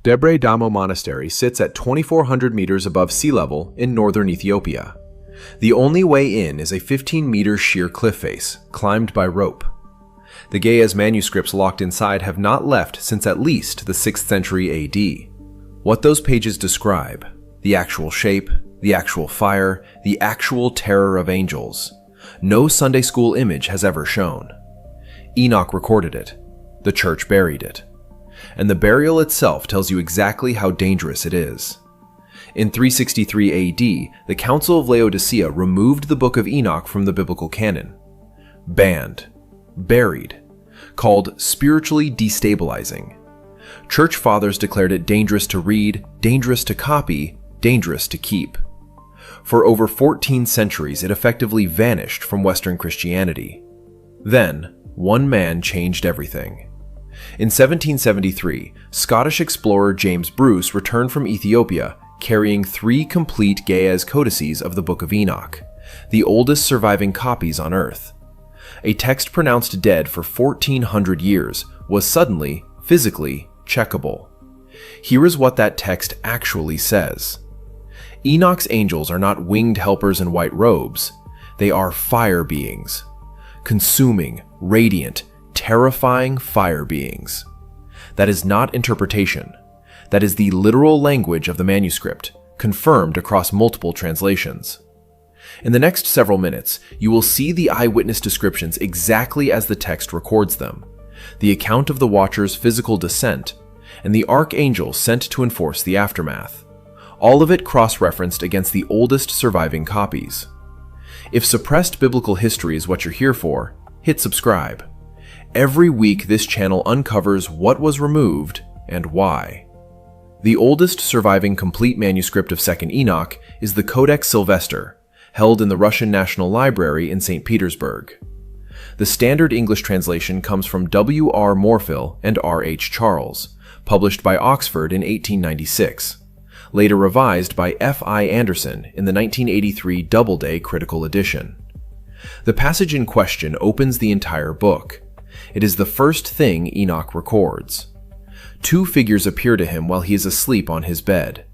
Debre Damo Monastery sits at 2,400 meters above sea level in northern Ethiopia. The only way in is a 15-meter sheer cliff face, climbed by rope. The Ge'ez manuscripts locked inside have not left since at least the 6th century AD. What those pages describe, the actual shape, the actual fire, the actual terror of angels, no Sunday school image has ever shown. Enoch recorded it. The church buried it. And the burial itself tells you exactly how dangerous it is. In 363 AD, the Council of Laodicea removed the Book of Enoch from the biblical canon. Banned. Buried. Called spiritually destabilizing. Church fathers declared it dangerous to read, dangerous to copy, dangerous to keep. For over 14 centuries, it effectively vanished from Western Christianity. Then, one man changed everything. In 1773, Scottish explorer James Bruce returned from Ethiopia carrying 3 complete Ge'ez codices of the Book of Enoch, the oldest surviving copies on Earth. A text pronounced dead for 1,400 years was suddenly, physically, checkable. Here is what that text actually says. Enoch's angels are not winged helpers in white robes. They are fire beings. Consuming, radiant, terrifying fire beings. That is not interpretation. That is the literal language of the manuscript, confirmed across multiple translations. In the next several minutes, you will see the eyewitness descriptions exactly as the text records them, the account of the Watcher's physical descent, and the archangel sent to enforce the aftermath, all of it cross-referenced against the oldest surviving copies. If suppressed biblical history is what you're here for, hit subscribe. Every week this channel uncovers what was removed and why. The oldest surviving complete manuscript of 2nd Enoch is the Codex Sylvester, held in the Russian National Library in St. Petersburg. The standard English translation comes from W.R. Morfill and R.H. Charles, published by Oxford in 1896, later revised by F.I. Anderson in the 1983 Doubleday Critical Edition. The passage in question opens the entire book. It is the first thing Enoch records. 2 figures appear to him while he is asleep on his bed.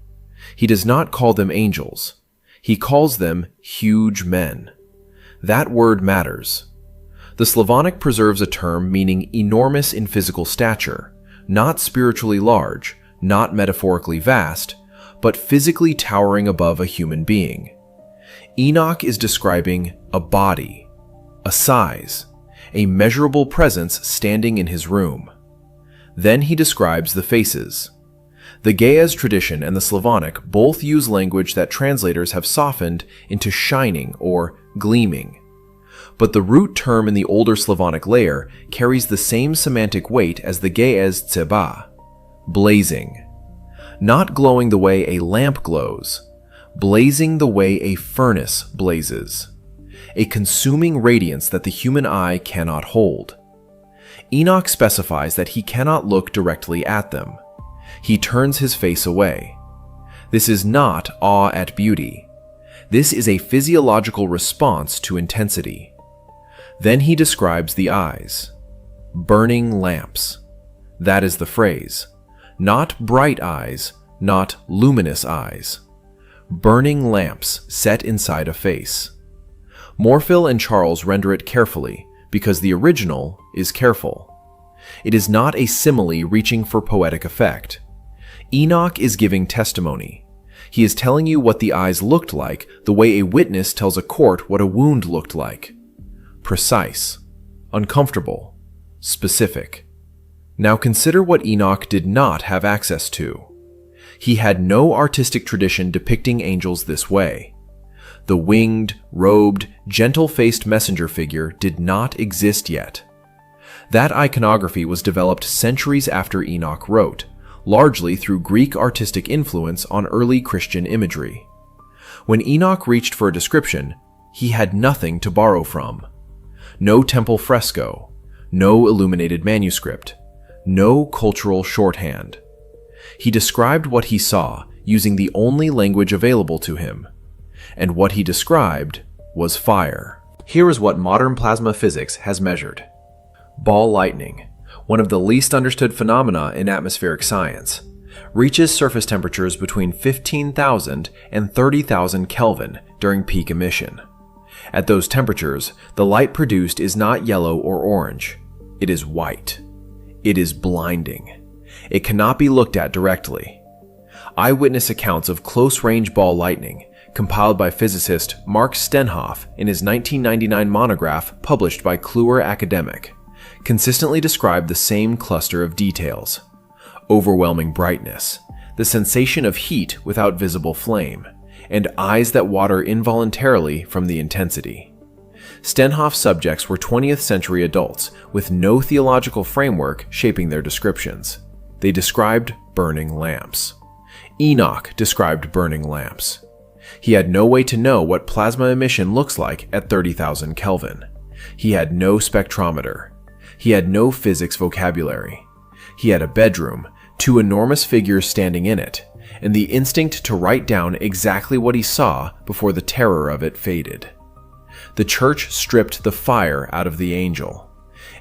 He does not call them angels. He calls them huge men. That word matters. The Slavonic preserves a term meaning enormous in physical stature, not spiritually large, not metaphorically vast, but physically towering above a human being. Enoch is describing a body, a size, a measurable presence standing in his room. Then he describes the faces. The Ge'ez tradition and the Slavonic both use language that translators have softened into shining or gleaming. But the root term in the older Slavonic layer carries the same semantic weight as the Ge'ez tseba, blazing. Not glowing the way a lamp glows, blazing the way a furnace blazes. A consuming radiance that the human eye cannot hold. Enoch specifies that he cannot look directly at them. He turns his face away. This is not awe at beauty. This is a physiological response to intensity. Then he describes the eyes. Burning lamps. That is the phrase. Not bright eyes, not luminous eyes. Burning lamps set inside a face. Morfill and Charles render it carefully, because the original is careful. It is not a simile reaching for poetic effect. Enoch is giving testimony. He is telling you what the eyes looked like, the way a witness tells a court what a wound looked like. Precise, uncomfortable, specific. Now consider what Enoch did not have access to. He had no artistic tradition depicting angels this way. The winged, robed, gentle-faced messenger figure did not exist yet. That iconography was developed centuries after Enoch wrote, largely through Greek artistic influence on early Christian imagery. When Enoch reached for a description, he had nothing to borrow from. No temple fresco, no illuminated manuscript, no cultural shorthand. He described what he saw using the only language available to him. And what he described was fire. Here is what modern plasma physics has measured. Ball lightning, one of the least understood phenomena in atmospheric science, reaches surface temperatures between 15,000 and 30,000 Kelvin during peak emission. At those temperatures, the light produced is not yellow or orange. It is white. It is blinding. It cannot be looked at directly. Eyewitness accounts of close-range ball lightning, compiled by physicist Mark Stenhoff in his 1999 monograph published by Kluwer Academic, consistently describe the same cluster of details: overwhelming brightness, the sensation of heat without visible flame, and eyes that water involuntarily from the intensity. Stenhoff's subjects were 20th century adults with no theological framework shaping their descriptions. They described burning lamps. Enoch described burning lamps. He had no way to know what plasma emission looks like at 30,000 Kelvin. He had no spectrometer. He had no physics vocabulary. He had a bedroom, 2 enormous figures standing in it, and the instinct to write down exactly what he saw before the terror of it faded. The church stripped the fire out of the angel.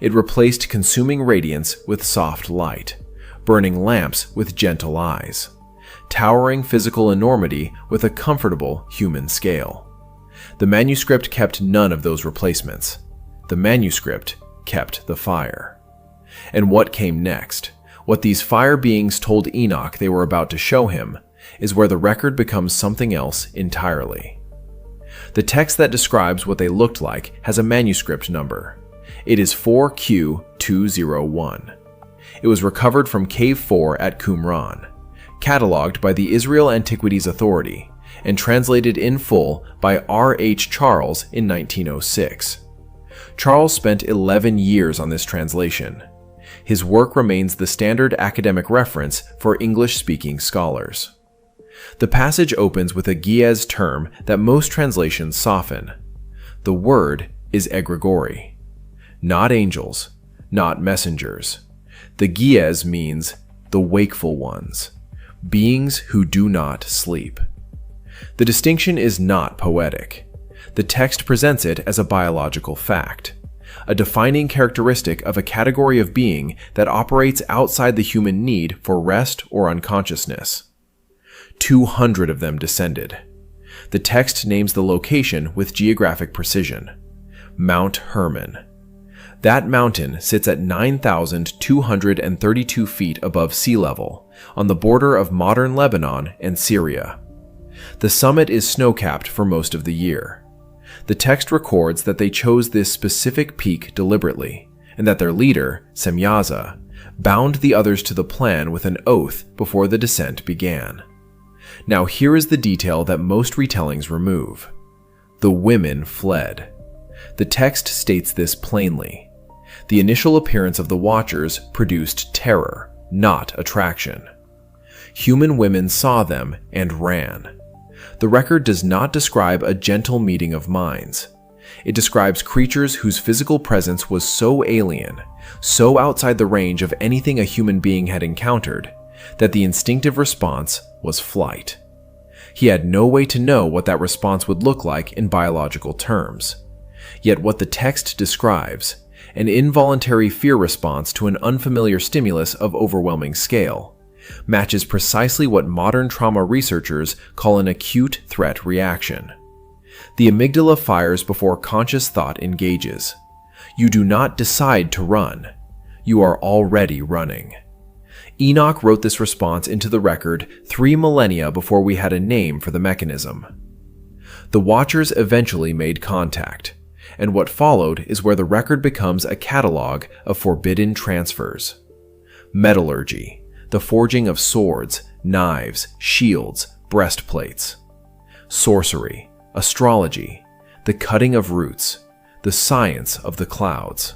It replaced consuming radiance with soft light, burning lamps with gentle eyes, towering physical enormity with a comfortable human scale. The manuscript kept none of those replacements. The manuscript kept the fire. And what came next, what these fire beings told Enoch they were about to show him, is where the record becomes something else entirely. The text that describes what they looked like has a manuscript number. It is 4Q201. It was recovered from Cave 4 at Qumran, cataloged by the Israel Antiquities Authority, and translated in full by R.H. Charles in 1906. Charles spent 11 years on this translation. His work remains the standard academic reference for English-speaking scholars. The passage opens with a Ge'ez term that most translations soften. The word is egregori, not angels, not messengers. The Ge'ez means the wakeful ones, beings who do not sleep. The distinction is not poetic. The text presents it as a biological fact, a defining characteristic of a category of being that operates outside the human need for rest or unconsciousness. 200 of them descended. The text names the location with geographic precision: Mount Hermon. That mountain sits at 9,232 feet above sea level, on the border of modern Lebanon and Syria. The summit is snow-capped for most of the year. The text records that they chose this specific peak deliberately, and that their leader, Semyaza, bound the others to the plan with an oath before the descent began. Now here is the detail that most retellings remove. The women fled. The text states this plainly. The initial appearance of the Watchers produced terror, not attraction. Human women saw them and ran. The record does not describe a gentle meeting of minds. It describes creatures whose physical presence was so alien, so outside the range of anything a human being had encountered, that the instinctive response was flight. He had no way to know what that response would look like in biological terms. Yet what the text describes, an involuntary fear response to an unfamiliar stimulus of overwhelming scale, matches precisely what modern trauma researchers call an acute threat reaction. The amygdala fires before conscious thought engages. You do not decide to run. You are already running. Enoch wrote this response into the record 3 millennia before we had a name for the mechanism. The Watchers eventually made contact, and what followed is where the record becomes a catalog of forbidden transfers. Metallurgy, the forging of swords, knives, shields, breastplates. Sorcery, astrology, the cutting of roots, the science of the clouds.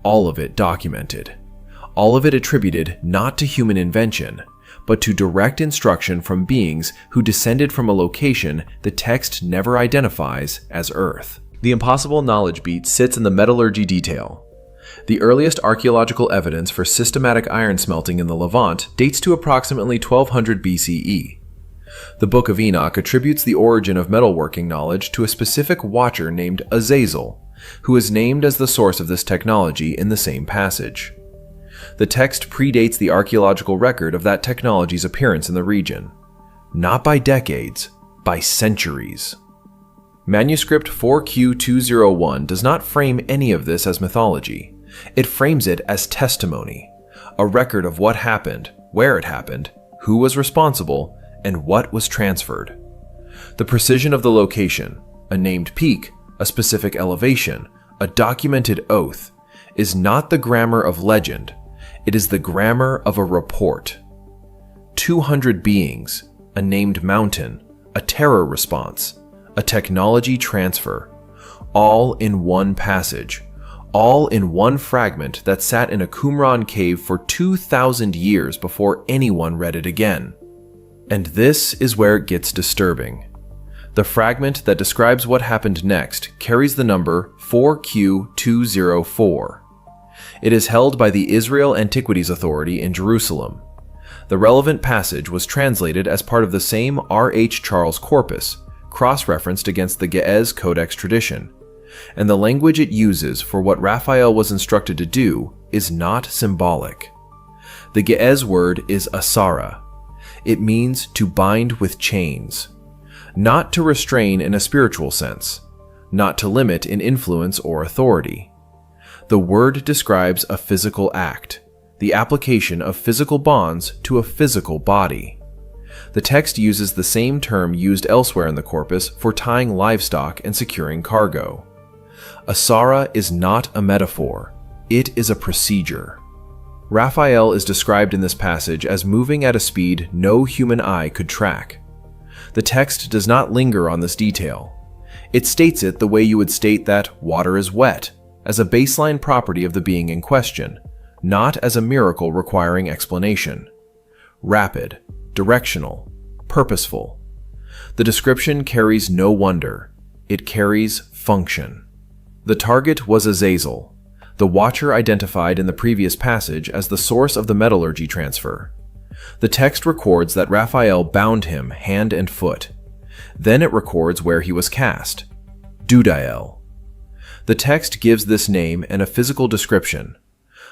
All of it documented. All of it attributed not to human invention, but to direct instruction from beings who descended from a location the text never identifies as Earth. The impossible knowledge beat sits in the metallurgy detail. The earliest archaeological evidence for systematic iron smelting in the Levant dates to approximately 1200 BCE. The Book of Enoch attributes the origin of metalworking knowledge to a specific watcher named Azazel, who is named as the source of this technology in the same passage. The text predates the archaeological record of that technology's appearance in the region. Not by decades, by centuries. Manuscript 4Q201 does not frame any of this as mythology. It frames it as testimony, a record of what happened, where it happened, who was responsible, and what was transferred. The precision of the location, a named peak, a specific elevation, a documented oath, is not the grammar of legend, it is the grammar of a report. 200 beings, a named mountain, a terror response, a technology transfer, all in one passage, all in one fragment that sat in a Qumran cave for 2,000 years before anyone read it again. And this is where it gets disturbing. The fragment that describes what happened next carries the number 4Q204. It is held by the Israel Antiquities Authority in Jerusalem. The relevant passage was translated as part of the same R.H. Charles corpus, cross-referenced against the Ge'ez Codex tradition, and the language it uses for what Raphael was instructed to do is not symbolic. The Ge'ez word is asara. It means to bind with chains, not to restrain in a spiritual sense, not to limit in influence or authority. The word describes a physical act, the application of physical bonds to a physical body. The text uses the same term used elsewhere in the corpus for tying livestock and securing cargo. Asara is not a metaphor, it is a procedure. Raphael is described in this passage as moving at a speed no human eye could track. The text does not linger on this detail. It states it the way you would state that water is wet, as a baseline property of the being in question, not as a miracle requiring explanation. Rapid, directional, purposeful. The description carries no wonder, it carries function. The target was Azazel, the watcher identified in the previous passage as the source of the metallurgy transfer. The text records that Raphael bound him hand and foot. Then it records where he was cast, Dudael. The text gives this name and a physical description,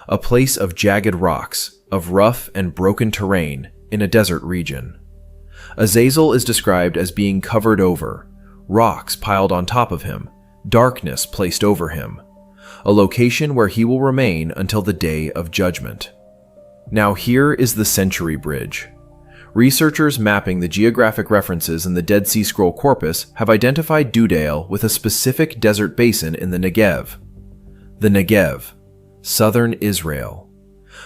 a place of jagged rocks, of rough and broken terrain in a desert region. Azazel is described as being covered over, rocks piled on top of him, darkness placed over him, a location where he will remain until the day of judgment. Now here is the Century Bridge. Researchers mapping the geographic references in the Dead Sea Scroll corpus have identified Dudael with a specific desert basin in the Negev. The Negev, southern Israel,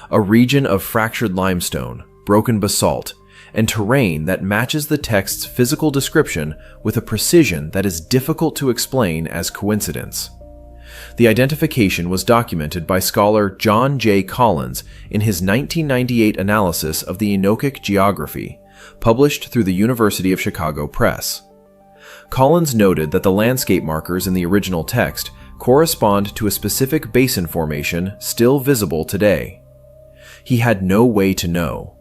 a region of fractured limestone, broken basalt, and terrain that matches the text's physical description with a precision that is difficult to explain as coincidence. The identification was documented by scholar John J. Collins in his 1998 analysis of the Enochic geography, published through the University of Chicago Press. Collins noted that the landscape markers in the original text correspond to a specific basin formation still visible today. He had no way to know.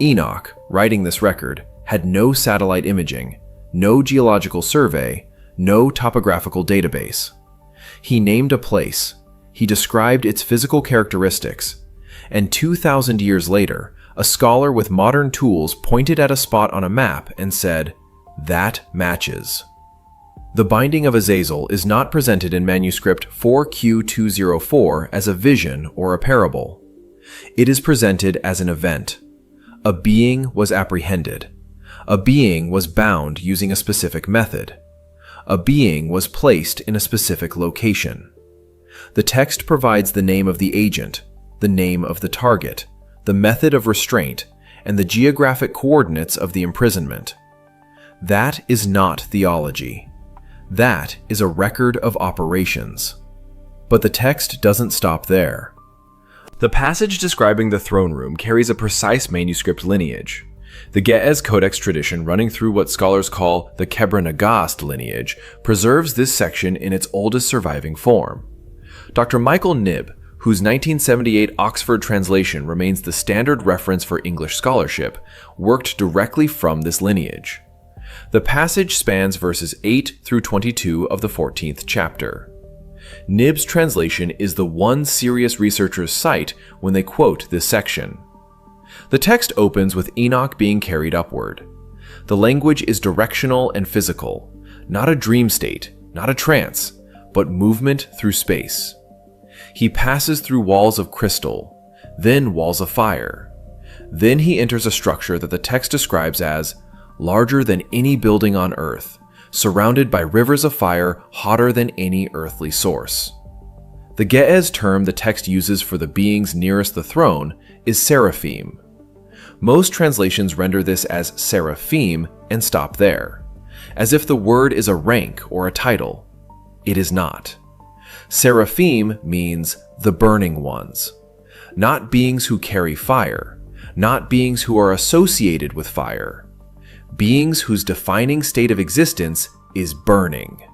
Enoch, writing this record, had no satellite imaging, no geological survey, no topographical database. He named a place, he described its physical characteristics, and 2,000 years later, a scholar with modern tools pointed at a spot on a map and said, "That matches." The binding of Azazel is not presented in manuscript 4Q204 as a vision or a parable. It is presented as an event. A being was apprehended. A being was bound using a specific method. A being was placed in a specific location. The text provides the name of the agent, the name of the target, the method of restraint, and the geographic coordinates of the imprisonment. That is not theology. That is a record of operations. But the text doesn't stop there. The passage describing the throne room carries a precise manuscript lineage. The Ge'ez Codex tradition running through what scholars call the Kebra Nagast lineage preserves this section in its oldest surviving form. Dr. Michael Knibb, whose 1978 Oxford translation remains the standard reference for English scholarship, worked directly from this lineage. The passage spans verses 8 through 22 of the 14th chapter. Nib's translation is the one serious researchers cite when they quote this section. The text opens with Enoch being carried upward. The language is directional and physical, not a dream state, not a trance, but movement through space. He passes through walls of crystal, then walls of fire. Then he enters a structure that the text describes as larger than any building on earth, surrounded by rivers of fire hotter than any earthly source. The Ge'ez term the text uses for the beings nearest the throne is seraphim. Most translations render this as seraphim and stop there, as if the word is a rank or a title. It is not. Seraphim means the burning ones, not beings who carry fire, not beings who are associated with fire, beings whose defining state of existence is burning.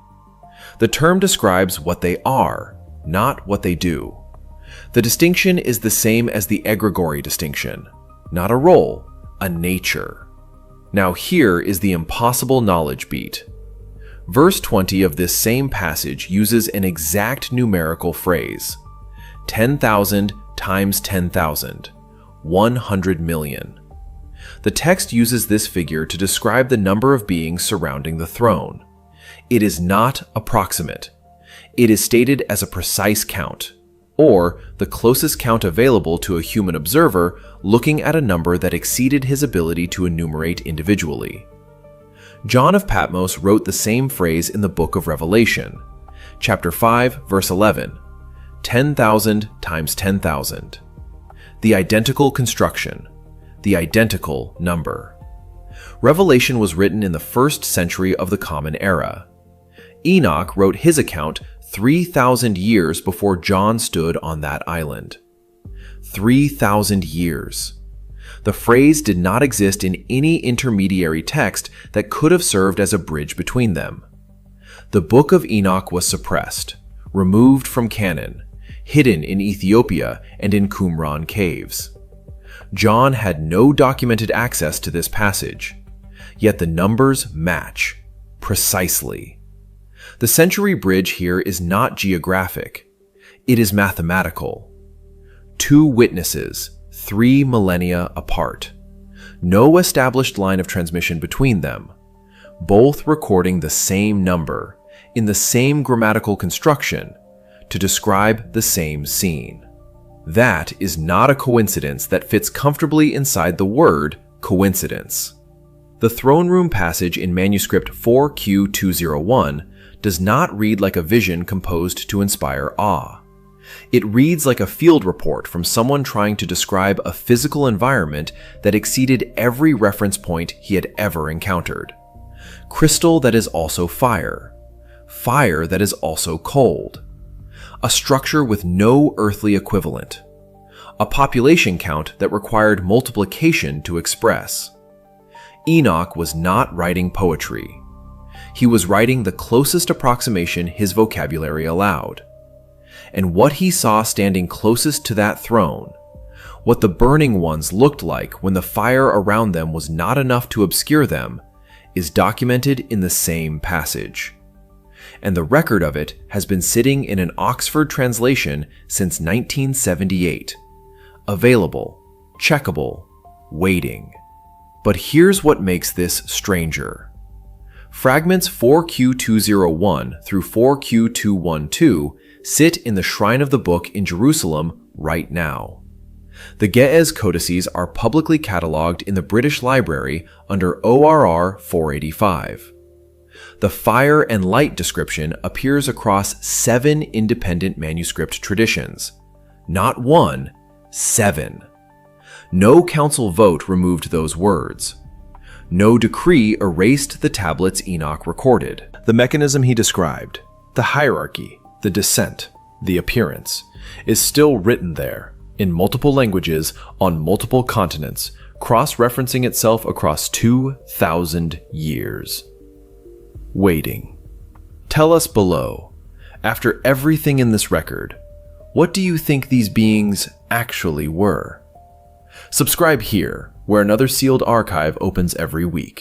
The term describes what they are, not what they do. The distinction is the same as the egregory distinction, not a role, a nature. Now here is the impossible knowledge beat. Verse 20 of this same passage uses an exact numerical phrase, 10,000 times 10,000. 100 million. The text uses this figure to describe the number of beings surrounding the throne. It is not approximate. It is stated as a precise count, or the closest count available to a human observer looking at a number that exceeded his ability to enumerate individually. John of Patmos wrote the same phrase in the book of Revelation, chapter 5, verse 11, 10,000 times 10,000. The identical construction, the identical number. Revelation was written in the 1st century of the Common Era. Enoch wrote his account 3,000 years before John stood on that island. 3,000 years. The phrase did not exist in any intermediary text that could have served as a bridge between them. The Book of Enoch was suppressed, removed from canon, hidden in Ethiopia and in Qumran caves. John had no documented access to this passage, yet the numbers match precisely. The century bridge here is not geographic, it is mathematical. 2 witnesses, 3 millennia apart. No established line of transmission between them, both recording the same number, in the same grammatical construction, to describe the same scene. That is not a coincidence that fits comfortably inside the word coincidence. The throne room passage in manuscript 4Q201 does not read like a vision composed to inspire awe. It reads like a field report from someone trying to describe a physical environment that exceeded every reference point he had ever encountered. Crystal that is also fire. Fire that is also cold. A structure with no earthly equivalent. A population count that required multiplication to express. Enoch was not writing poetry. He was writing the closest approximation his vocabulary allowed. And what he saw standing closest to that throne, what the burning ones looked like when the fire around them was not enough to obscure them, is documented in the same passage. And the record of it has been sitting in an Oxford translation since 1978. Available, checkable, waiting. But here's what makes this stranger. Fragments 4Q201 through 4Q212 sit in the Shrine of the Book in Jerusalem right now. The Ge'ez codices are publicly catalogued in the British Library under ORR 485. The fire and light description appears across 7 independent manuscript traditions. Not 1, 7. No council vote removed those words. No decree erased the tablets Enoch recorded. The mechanism he described, the hierarchy, the descent, the appearance, is still written there, in multiple languages, on multiple continents, cross-referencing itself across 2,000 years. Waiting. Tell us below, after everything in this record, what do you think these beings actually were? Subscribe here, where another sealed archive opens every week.